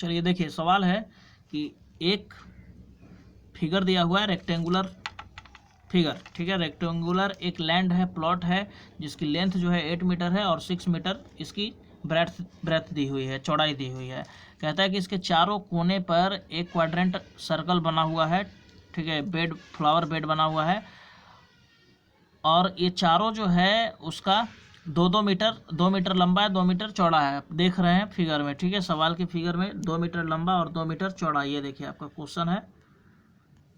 चलिए देखिए, सवाल है कि एक फिगर दिया हुआ है, रेक्टेंगुलर फिगर, ठीक है। रेक्टेंगुलर एक लैंड है, प्लॉट है, जिसकी लेंथ जो है 8 मीटर है और 6 मीटर इसकी ब्रेथ दी हुई है, चौड़ाई दी हुई है। कहता है कि इसके चारों कोने पर एक क्वाड्रेंट सर्कल बना हुआ है, ठीक है, बेड, फ्लावर बेड बना हुआ है, और ये चारों जो है उसका 2 मीटर लंबा है, 2 मीटर चौड़ा है। देख रहे हैं फिगर में, ठीक है, सवाल की फिगर में 2 मीटर लंबा और 2 मीटर चौड़ा, ये देखिए आपका क्वेश्चन है।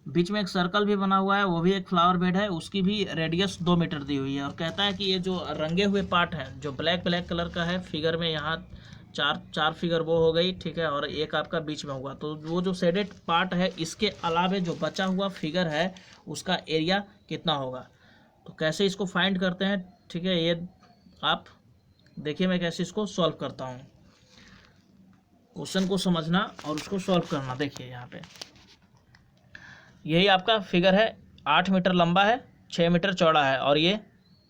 बीच में एक सर्कल भी बना हुआ है, वो भी एक फ्लावर बेड है, उसकी भी रेडियस 2 मीटर दी हुई है। और कहता है कि ये जो रंगे हुए पार्ट है, जो ब्लैक कलर का है फिगर में, यहाँ चार फिगर वो हो गई, ठीक है, और एक आपका बीच में हुआ, तो वो जो शेडेड पार्ट है, इसके अलावे जो बचा हुआ फिगर है उसका एरिया कितना होगा। तो कैसे इसको फाइंड करते हैं, ठीक है, ये आप देखिए मैं कैसे इसको सॉल्व करता हूँ। क्वेश्चन को समझना और उसको सॉल्व करना। देखिए यहाँ पे यही आपका फिगर है, 8 मीटर लंबा है, 6 मीटर चौड़ा है, और ये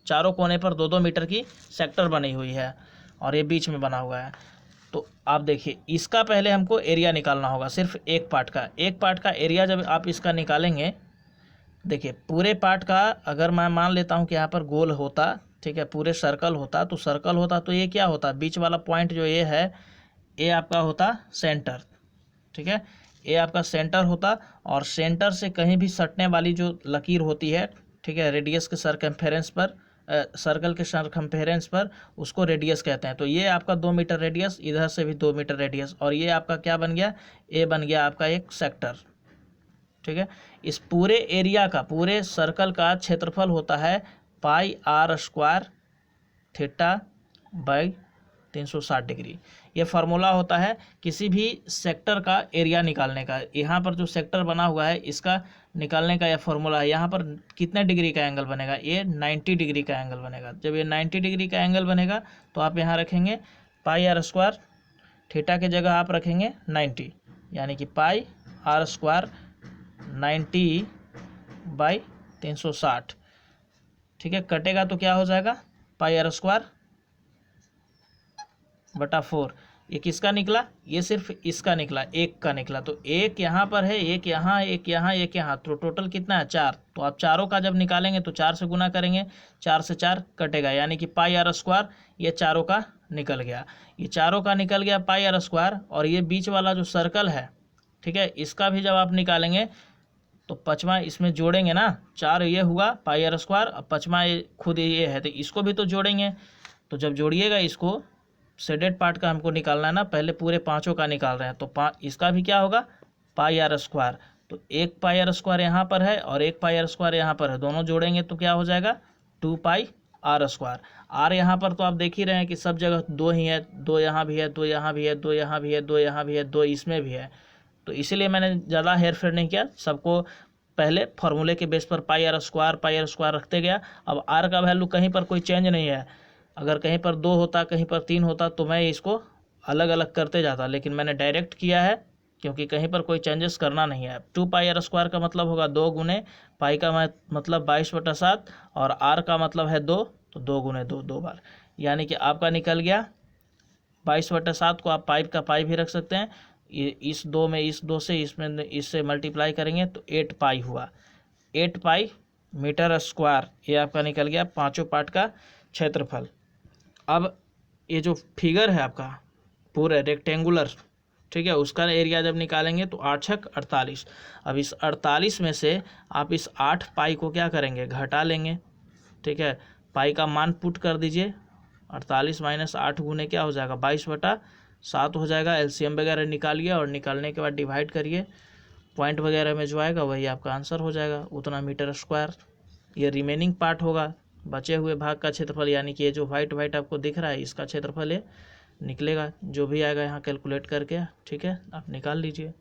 चारों कोने पर 2-2 मीटर की सेक्टर बनी हुई है, और ये बीच में बना हुआ है। तो आप देखिए, इसका पहले हमको एरिया निकालना होगा, सिर्फ एक पार्ट का एरिया जब आप इसका निकालेंगे। देखिए पूरे पार्ट का अगर मैं मान लेता हूँ कि यहाँ पर गोल होता, ठीक है, पूरे सर्कल होता, तो ये क्या होता, बीच वाला पॉइंट जो ये है, ये आपका होता सेंटर, ठीक है, ये आपका सेंटर होता, और सेंटर से कहीं भी सटने वाली जो लकीर होती है, ठीक है, रेडियस के सरकमफेरेंस पर, सर्कल के सरकमफेरेंस पर, उसको रेडियस कहते हैं। तो ये आपका 2 मीटर रेडियस, इधर से भी 2 मीटर रेडियस, और ये आपका क्या बन गया, ये बन गया आपका एक सेक्टर, ठीक है। इस पूरे एरिया का, पूरे सर्कल का क्षेत्रफल होता है pi R square theta by 360 degree. ये फार्मूला होता है किसी भी सेक्टर का एरिया निकालने का। यहाँ पर जो सेक्टर बना हुआ है इसका निकालने का यह फार्मूला है। यहाँ पर कितने डिग्री का एंगल बनेगा, ये 90 डिग्री का एंगल बनेगा। जब ये 90 डिग्री का एंगल बनेगा तो आप यहाँ रखेंगे पाई आर स्क्वायर, थीटा की जगह आप रखेंगे 90, यानी कि पाई आर स्क्वायर 90 बाई 360, ठीक है। कटेगा तो क्या हो जाएगा, पाई आर स्क्वायर बटा 4। ये किसका निकला, ये सिर्फ इसका निकला, एक का निकला। तो एक यहाँ पर है, एक यहाँ, एक यहाँ, एक यहाँ, तो टोटल कितना है, 4। तो आप चारों का जब निकालेंगे तो 4 से गुना करेंगे, 4 से 4 कटेगा, यानी कि पाई आर स्क्वायर ये चारों का निकल गया। ये चारों का निकल गया पाई आर स्क्वायर, और ये बीच वाला जो सर्कल है, ठीक है, इसका भी जब आप निकालेंगे तो 5वां इसमें जोड़ेंगे ना, 4 ये हुआ पाई आर स्क्वायर, अब 5वां खुद ये है, तो इसको भी तो जोड़ेंगे। तो जब जोड़िएगा इसको, शेडेड पार्ट का हमको निकालना है ना, पहले पूरे पांचों का निकाल रहे हैं, तो इसका भी क्या होगा, पाई आर स्क्वायर। तो एक पाई आर स्क्वायर यहाँ पर है और एक पाई आर स्क्वायर यहाँ पर है, दोनों जोड़ेंगे तो क्या हो जाएगा, 2 पाई आर स्क्वायर। आर यहाँ पर तो आप देख ही रहे हैं कि सब जगह 2 ही है, 2 यहाँ भी है, 2 यहाँ भी है, 2 यहाँ भी है, 2 यहाँ भी है, 2 इसमें भी है। तो इसीलिए मैंने ज़्यादा हेर फेर नहीं किया, सबको पहले फार्मूले के बेस पर पाई आर स्क्वायर रखते गया। अब आर का वैल्यू कहीं पर कोई चेंज नहीं है, अगर कहीं पर 2 होता, कहीं पर 3 होता तो मैं इसको अलग अलग करते जाता, लेकिन मैंने डायरेक्ट किया है क्योंकि कहीं पर कोई चेंजेस करना नहीं है। 2 पाई आर स्क्वायर का मतलब होगा 2 गुने पाई का मतलब 22/7, और आर का मतलब है 2, तो 2 गुने 2, 2 बार, यानी कि आपका निकल गया 22/7 को आप पाइप का पाई भी रख सकते हैं। इस 2 में, इस 2 से, इसमें इससे मल्टीप्लाई करेंगे तो 8 पाई हुआ, 8 पाई मीटर स्क्वायर, ये आपका निकल गया पांचों पार्ट का क्षेत्रफल। अब ये जो फिगर है आपका पूरा रेक्टेंगुलर, ठीक है, उसका एरिया जब निकालेंगे तो 8 छक 48। अब इस 48 में से आप इस 8 पाई को क्या करेंगे, घटा लेंगे, ठीक है, पाई का मान पुट कर दीजिए, 48 माइनस 8 गुने क्या हो जाएगा, 22/7 हो जाएगा। एलसीएम वगैरह निकालिए और निकालने के बाद डिवाइड करिए, पॉइंट वगैरह में जो आएगा वही आपका आंसर हो जाएगा, उतना मीटर स्क्वायर। ये रिमेनिंग पार्ट होगा, बचे हुए भाग का क्षेत्रफल, यानी कि ये जो वाइट आपको दिख रहा है इसका क्षेत्रफल ये निकलेगा, जो भी आएगा यहाँ कैलकुलेट करके, ठीक है, आप निकाल लीजिए।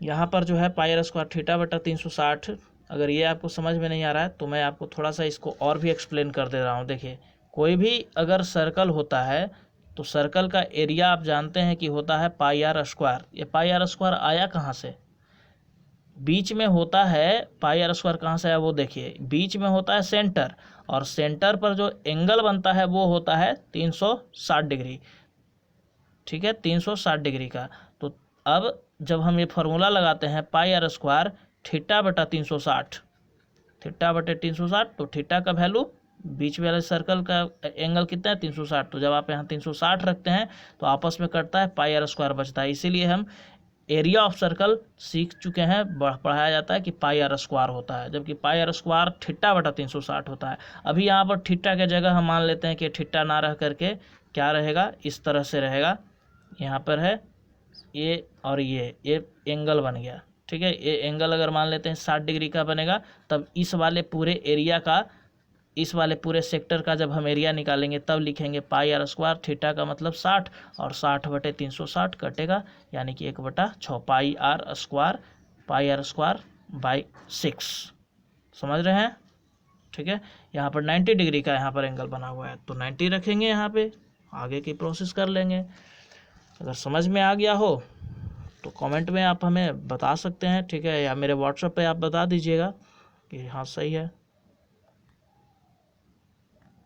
यहाँ पर जो है पाई आर स्क्वायर थीटा बटा 360, अगर ये आपको समझ में नहीं आ रहा है तो मैं आपको थोड़ा सा इसको और भी एक्सप्लेन कर दे रहा हूँ। देखिए कोई भी अगर सर्कल होता है तो सर्कल का एरिया आप जानते हैं कि होता है पाई आर स्क्वायर। ये पाई आर स्क्वायर आया कहाँ से, बीच में होता है, पाई आर स्क्वायर कहाँ से आया वो देखिए, बीच में होता है सेंटर, और सेंटर पर जो एंगल बनता है वो होता है 360 डिग्री। ठीक है, 360 डिग्री का। तो अब जब हम ये फार्मूला लगाते हैं पाई आर स्क्वायर थीटा बटा 360, थीटा बटे 360, तो थीटा का वैल्यू बीच वाले सर्कल का एंगल कितना है 360, तो जब आप यहाँ 360 रखते हैं तो आपस में कटता है, पाई आर स्क्वायर बचता है। इसीलिए हम एरिया ऑफ सर्कल सीख चुके हैं, पढ़ाया जाता है कि पाई आर स्क्वायर होता है, जबकि पाई आर स्क्वायर थीटा बटा 360 होता है। अभी यहाँ पर थीटा के जगह हम मान लेते हैं कि थीटा ना रह करके क्या रहेगा, इस तरह से रहेगा, यहाँ पर है ये और ये एंगल बन गया, ठीक है। ये एंगल अगर मान लेते हैं 60 डिग्री का बनेगा, तब इस वाले पूरे एरिया का, इस वाले पूरे सेक्टर का जब हम एरिया निकालेंगे तब लिखेंगे पाई आर स्क्वायर, थीटा का मतलब 60 और 60 बटे 360 कटेगा, यानी कि 1/6 पाई आर स्क्वायर बाई 6। समझ रहे हैं, ठीक है। यहाँ पर 90 डिग्री का यहाँ पर एंगल बना हुआ है, तो 90 रखेंगे, यहाँ पे आगे की प्रोसेस कर लेंगे। अगर समझ में आ गया हो तो कमेंट में आप हमें बता सकते हैं, ठीक है, या मेरे व्हाट्सएप पे आप बता दीजिएगा कि हाँ सही है।